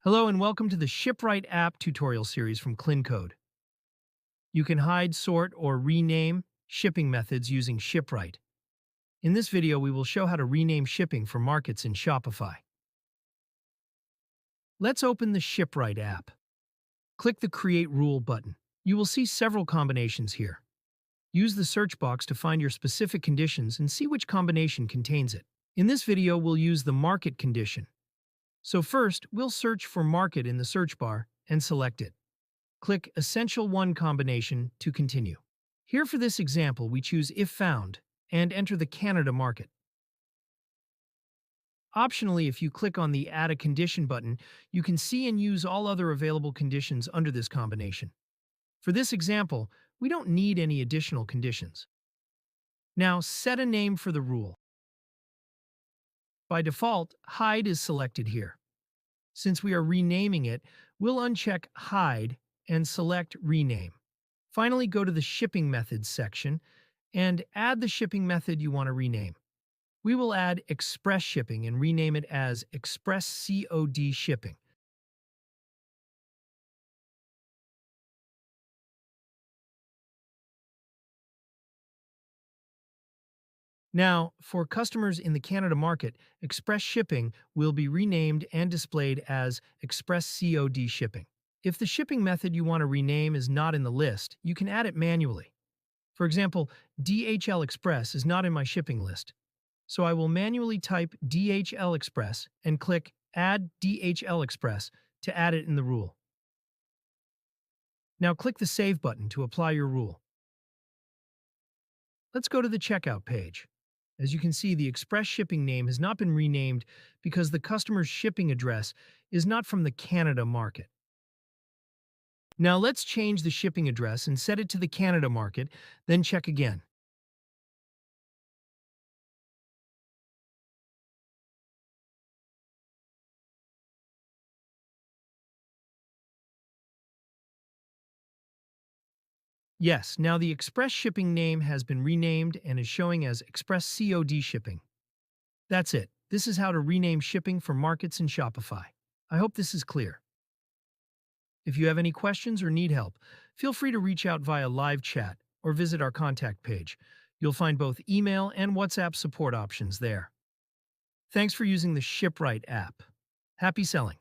Hello and welcome to the ShipRight app tutorial series from KlinKode. You can hide, sort, or rename shipping methods using ShipRight. In this video, we will show how to rename shipping for markets in Shopify. Let's open the ShipRight app. Click the Create Rule button. You will see several combinations here. Use the search box to find your specific conditions and see which combination contains it. In this video, we'll use the market condition. So first, we'll search for market in the search bar and select it. Click Essential 1 combination to continue. Here for this example, we choose If Found and enter the Canada market. Optionally, if you click on the Add a Condition button, you can see and use all other available conditions under this combination. For this example, we don't need any additional conditions. Now, set a name for the rule. By default, Hide is selected here. Since we are renaming it, we'll uncheck Hide and select Rename. Finally, go to the Shipping Methods section and add the shipping method you want to rename. We will add Express Shipping and rename it as Express COD Shipping. Now, for customers in the Canada market, Express Shipping will be renamed and displayed as Express COD Shipping. If the shipping method you want to rename is not in the list, you can add it manually. For example, DHL Express is not in my shipping list, so I will manually type DHL Express and click Add DHL Express to add it in the rule. Now click the Save button to apply your rule. Let's go to the checkout page. As you can see, the Express Shipping name has not been renamed because the customer's shipping address is not from the Canada market. Now let's change the shipping address and set it to the Canada market, then check again. Yes, now the Express Shipping name has been renamed and is showing as Express COD Shipping. That's it. This is how to rename shipping for markets in Shopify. I hope this is clear. If you have any questions or need help, feel free to reach out via live chat or visit our contact page. You'll find both email and WhatsApp support options there. Thanks for using the ShipRight app. Happy selling!